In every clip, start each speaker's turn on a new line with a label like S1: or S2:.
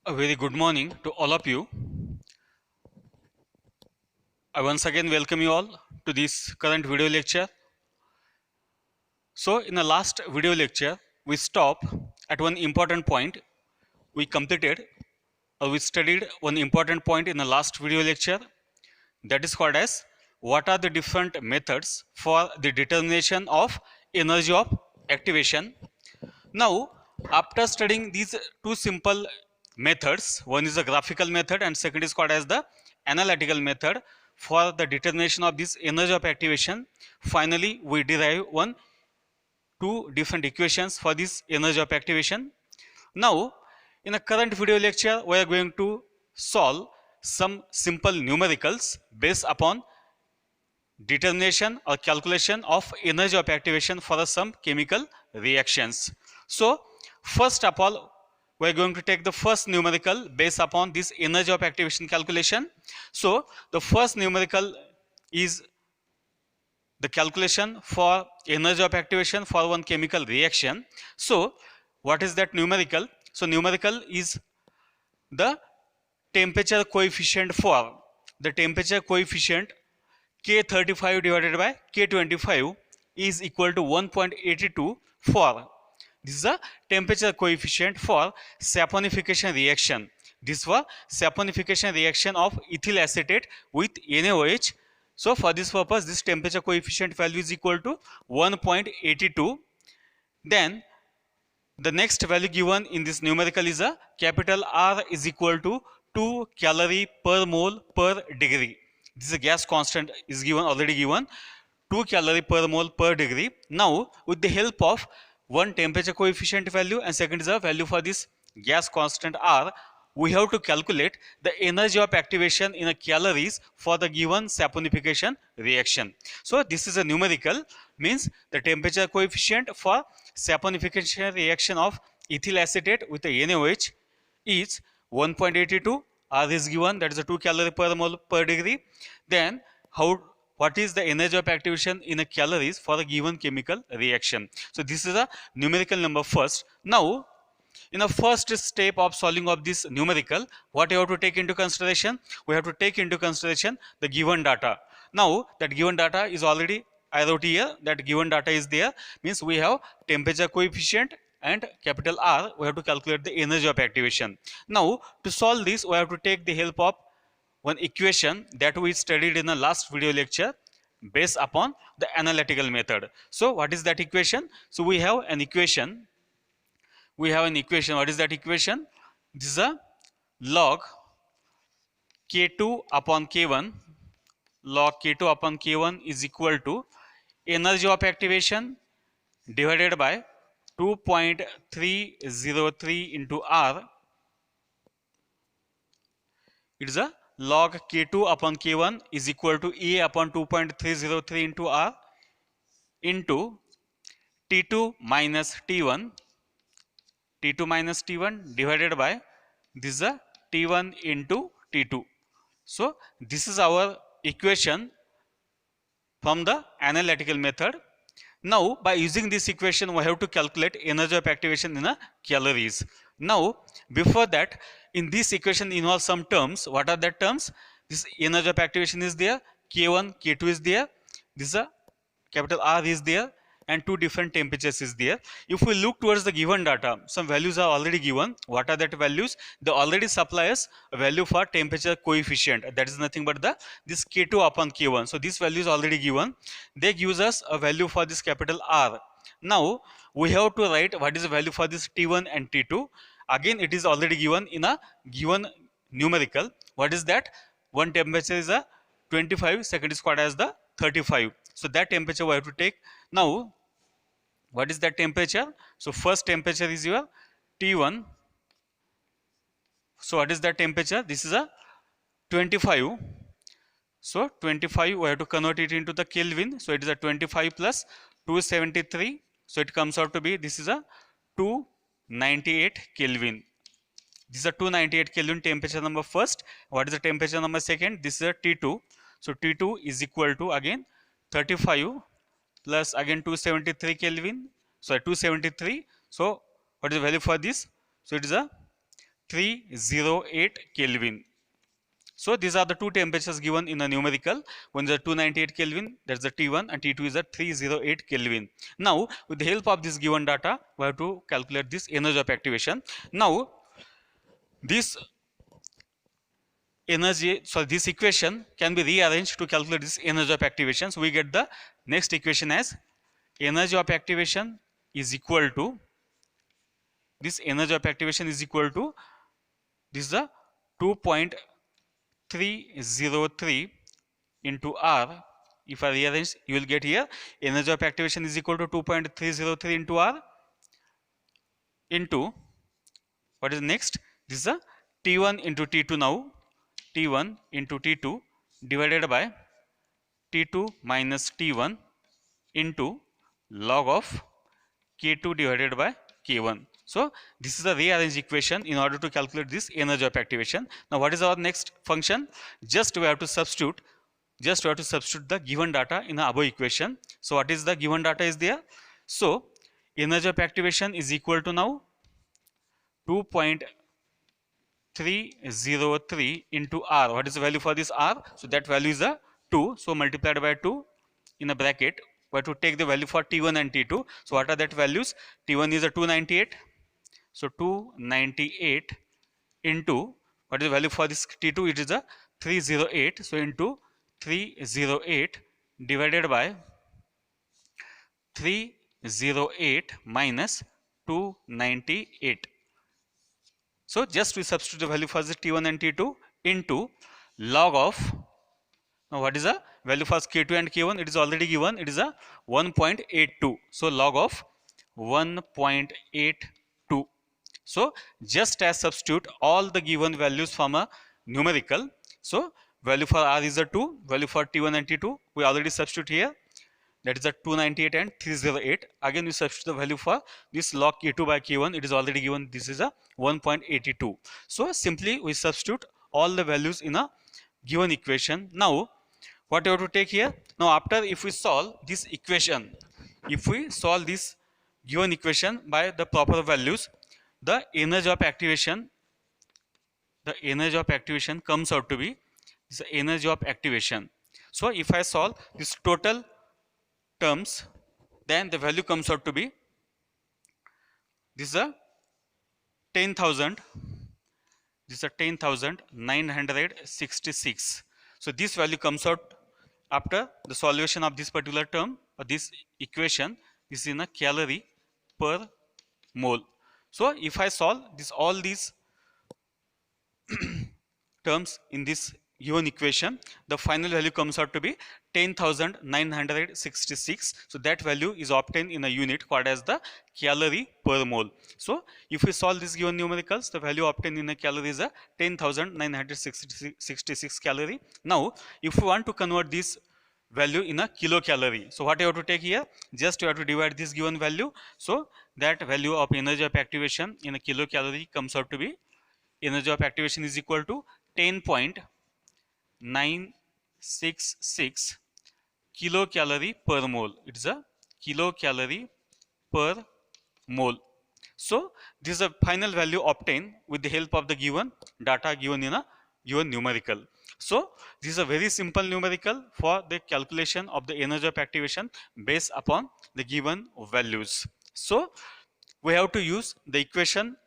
S1: A very good morning to all of you. I once again welcome you all to this current video lecture. So, in the last video lecture, we stopped at one important point. We completed or we studied one important point in the last video lecture, that is called as what are the different methods for the determination of energy of activation. Now, after studying these two simple methods, one is the graphical method and second is called as the analytical method for the determination of this energy of activation. Finally, we derive two different equations for this energy of activation. Now, in the current video lecture, we are going to solve some simple numericals based upon determination or calculation of energy of activation for some chemical reactions. So, first of all, we are going to take the first numerical based upon this energy of activation calculation. So, the first numerical is the calculation for energy of activation for one chemical reaction. So, what is that numerical? So, numerical is the temperature coefficient for the temperature coefficient K35 divided by K25 is equal to 1.82 for. This is the temperature coefficient for saponification reaction. This was saponification reaction of ethyl acetate with NaOH. So for this purpose, this temperature coefficient value is equal to 1.82. Then the next value given in this numerical is a capital R is equal to 2 calorie per mole per degree. This is a gas constant is given already given 2 calorie per mole per degree. Now with the help of one temperature coefficient value and second is a value for this gas constant R, we have to calculate the energy of activation in a calories for the given saponification reaction. So this is a numerical, means the temperature coefficient for saponification reaction of ethyl acetate with the NaOH is 1.82. R is given, that is a 2 calorie per mole per degree. Then what is the energy of activation in a calories for a given chemical reaction? So this is a numerical number first. Now in the first step of solving of this numerical, what you have to take into consideration? We have to take into consideration the given data. Now that given data is already, I wrote here that given data is there, means we have temperature coefficient and capital R, we have to calculate the energy of activation. Now to solve this, we have to take the help of one equation that we studied in the last video lecture based upon the analytical method. So what is that equation? So we have an equation. What is that equation? This is a log K2 upon K1. Log K2 upon K1 is equal to energy of activation divided by 2.303 into R. It is a log K2 upon K1 is equal to E upon 2.303 into R into T2 minus T1. T2 minus T1 divided by this is a T1 into T2. So this is our equation from the analytical method. Now by using this equation, we have to calculate energy of activation in a calories. Now before that, in this equation involves some terms. What are the terms? This energy of activation is there, K1, K2 is there, this is a capital R is there, and two different temperatures is there. If we look towards the given data, some values are already given. What are that values? They already supply us a value for temperature coefficient, that is nothing but this K2 upon K1. So this value is already given. They gives us a value for this capital R. Now we have to write what is the value for this T1 and T2. Again it is already given in a given numerical. What is that? One temperature is a 25, second is called as the 35. So that temperature we have to take. Now what is that temperature? So first temperature is your T1. So what is that temperature? This is a 25. So 25 we have to convert it into the Kelvin. So it is a 25 plus 273. So it comes out to be, this is a 298 Kelvin. This is a 298 Kelvin temperature number first. What is the temperature number second? This is a T2. So T2 is equal to again 35 plus again 273 Kelvin. So 273. So what is the value for this? So it is a 308 Kelvin. So these are the two temperatures given in a numerical. One is a 298 Kelvin, that's the T1, and T2 is a 308 Kelvin. Now, with the help of this given data, we have to calculate this energy of activation. Now, this this equation can be rearranged to calculate this energy of activation. So we get the next equation as energy of activation is equal to this energy of activation is equal to this is the 2.303 into R. If I rearrange, you will get here energy of activation is equal to 2.303 into R into what is next? This is a T1 into T2 now. T1 into T2 divided by T2 minus T1 into log of K2 divided by K1. So this is a rearranged equation in order to calculate this energy of activation. Now what is our next function? Just we have to substitute the given data in the above equation. So what is the given data is there? So energy of activation is equal to now 2.303 into R. What is the value for this R? So that value is a 2. So multiplied by 2 in a bracket. We have to take the value for T1 and T2. So what are that values? T1 is a 298. So 298 into what is the value for this T2? It is a 308. So into 308 divided by 308 minus 298. So just we substitute the value for the T1 and T2 into log of, now what is the value for K2 and K1? It is already given, it is a 1.82. So log of 1.82. So just as substitute all the given values from a numerical. So value for R is a 2, value for T1 and T2 we already substitute here. That is a 298 and 308. Again we substitute the value for this log K2 by K1. It is already given, this is a 1.82. So simply we substitute all the values in a given equation. Now what you have to take here? Now after if we solve this equation, if we solve this given equation by the proper values, the energy of activation comes out to be the energy of activation. So if I solve this total terms, then the value comes out to be this is a 10,000. This is a 10,966. So this value comes out after the solution of this particular term or this equation. This is in a calorie per mole. So if I solve this all these terms in this given equation, the final value comes out to be 10,966. So that value is obtained in a unit called as the calorie per mole. So if we solve this given numericals, the value obtained in a calorie is a 10,966 calorie. Now if we want to convert this value in a kilocalorie, so what you have to take here? Just you have to divide this given value. So that value of energy of activation in a kilocalorie comes out to be, energy of activation is equal to 10.966 kilocalorie per mole. It is a kilocalorie per mole. So this is a final value obtained with the help of the given data given in a given numerical. So this is a very simple numerical for the calculation of the energy of activation based upon the given values. So we have to use the equation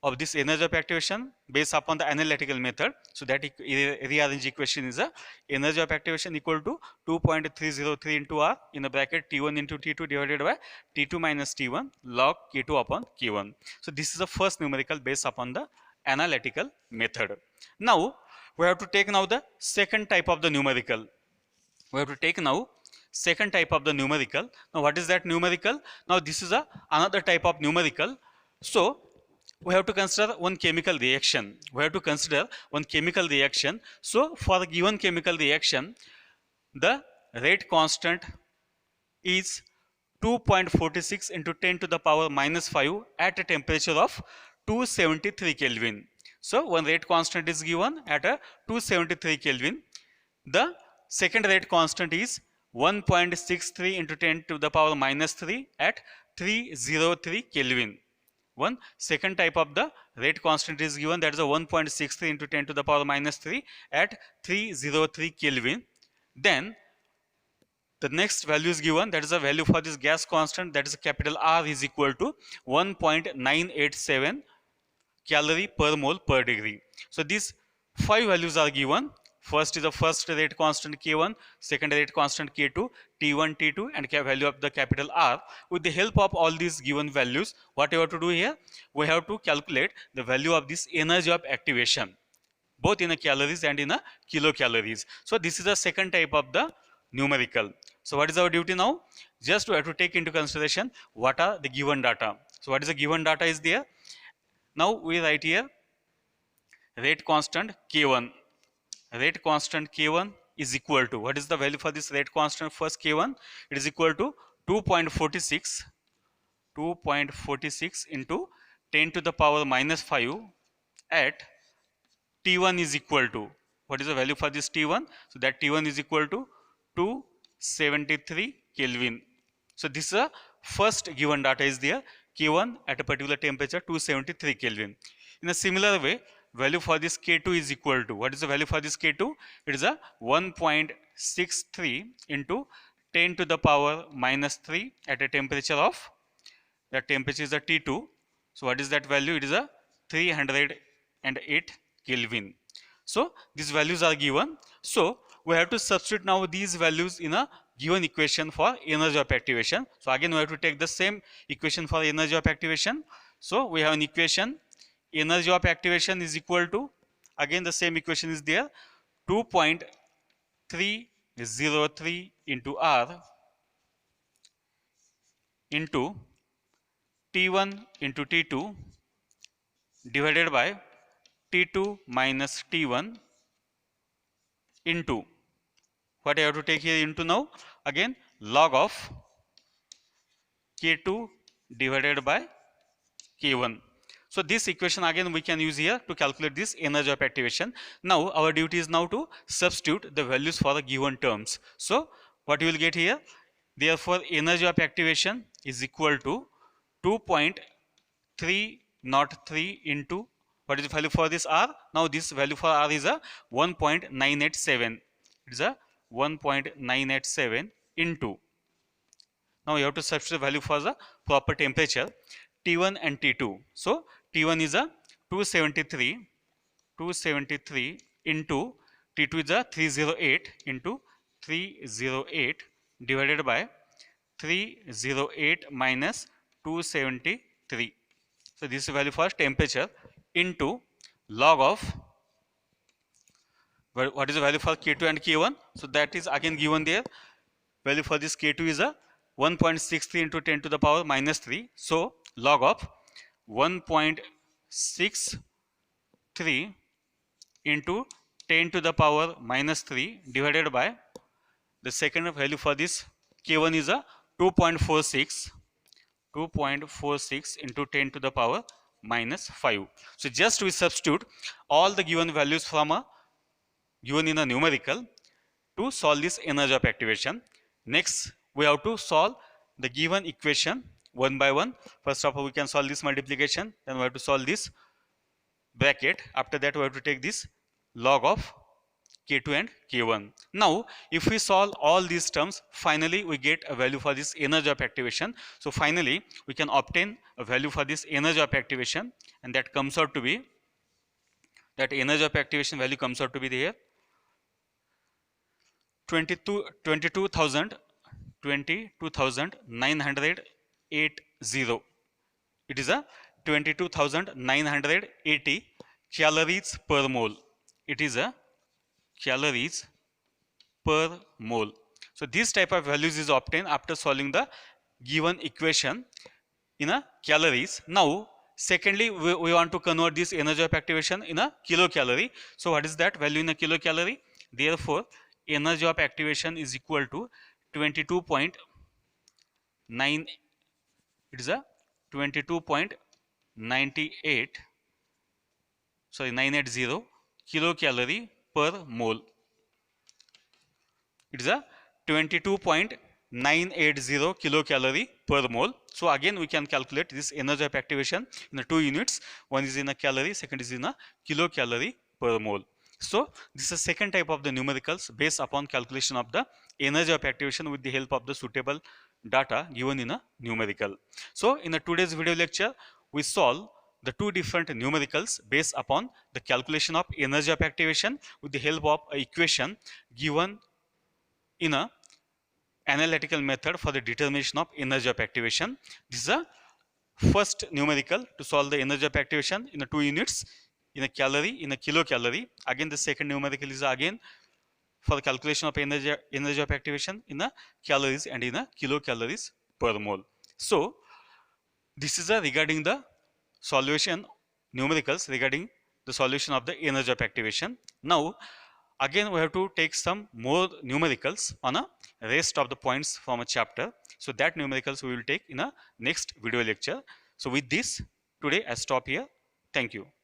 S1: of this energy of activation based upon the analytical method. So that rearrange equation is a energy of activation equal to 2.303 into R in the bracket T1 into T2 divided by T2 minus T1 log K2 upon K1. So this is the first numerical based upon the analytical method. Now we have to take now the second type of the numerical. We have to take now second type of the numerical. Now what is that numerical? Now this is another type of numerical. So we have to consider one chemical reaction. So for the given chemical reaction, the rate constant is 2.46 into 10 to the power minus 5 at a temperature of 273 Kelvin. So one rate constant is given at a 273 Kelvin. The second rate constant is 1.63 into 10 to the power minus 3 at 303 Kelvin. One second type of the rate constant is given, that is a 1.63 into 10 to the power minus 3 at 303 Kelvin. Then the next value is given, that is a value for this gas constant, that is a capital R is equal to 1.987 calorie per mole per degree. So these 5 values are given. First is the first rate constant K1, second rate constant K2, T1, T2 and value of the capital R. With the help of all these given values, what we have to do here? We have to calculate the value of this energy of activation, both in a calories and in a kilocalories. So this is the second type of the numerical. So what is our duty now? Just we have to take into consideration what are the given data. So what is the given data is there? Now we write here rate constant K1. Rate constant K1 is equal to, what is the value for this rate constant? First K1, it is equal to 2.46 into 10 to the power minus 5 at T1 is equal to, what is the value for this T1? So that T1 is equal to 273 Kelvin. So this is a first given data is there, K1 at a particular temperature 273 Kelvin. In a similar way, value for this K2 is equal to, what is the value for this K2? It is a 1.63 into 10 to the power minus 3 at a temperature of, that temperature is a T2. So what is that value? It is a 308 Kelvin. So these values are given. So we have to substitute now these values in a given equation for energy of activation. So again we have to take the same equation for energy of activation. So we have an equation, energy of activation is equal to, again the same equation is there, 2.303 into R into T1 into T2 divided by T2 minus T1 into, what I have to take here into now? Again log of K2 divided by K1. So this equation again we can use here to calculate this energy of activation. Now our duty is now to substitute the values for the given terms. So what you will get here? Therefore energy of activation is equal to 2.303 into, what is the value for this R? Now this value for R is a 1.987. It is a 1.987 into, now you have to substitute the value for the proper temperature, T1 and T2. So T1 is a 273 into T2 is a 308 into 308 divided by 308 minus 273. So this is value for temperature into log of, what is the value for K2 and K1? So that is again given there. Value for this K2 is a 1.63 into 10 to the power minus 3. So log of 1.63 into 10 to the power minus 3 divided by, the second value for this K1 is a 2.46 into 10 to the power minus 5. So just we substitute all the given values from a given in a numerical to solve this energy of activation. Next we have to solve the given equation one by one. First of all we can solve this multiplication, then we have to solve this bracket. After that we have to take this log of K2 and K1. Now if we solve all these terms, finally we get a value for this energy of activation. So finally we can obtain a value for this energy of activation, and that comes out to be, that energy of activation value comes out to be there 22,980. It is a 22,980 calories per mole. It is a calories per mole. So this type of values is obtained after solving the given equation in a calories. Now secondly we want to convert this energy of activation in a kilocalorie. So what is that value in a kilocalorie? Therefore energy of activation is equal to 22.9, it is a 22.98, sorry 980 kilocalorie per mole. It is a 22.98 980 kilocalorie per mole. So again we can calculate this energy of activation in the 2 units. One is in a calorie, second is in a kilocalorie per mole. So this is the second type of the numericals based upon calculation of the energy of activation with the help of the suitable data given in a numerical. So in the today's video lecture we solve the two different numericals based upon the calculation of energy of activation with the help of a equation given in a analytical method for the determination of energy of activation. This is a first numerical to solve the energy of activation in the 2 units, in a calorie, in a kilocalorie. Again the second numerical is again for the calculation of energy of activation in a calories and in a kilocalories per mole. So this is regarding the solution numericals regarding the solution of the energy of activation. Now again we have to take some more numericals on a rest of the points from a chapter. So that numericals we will take in a next video lecture. So with this today I stop here. Thank you.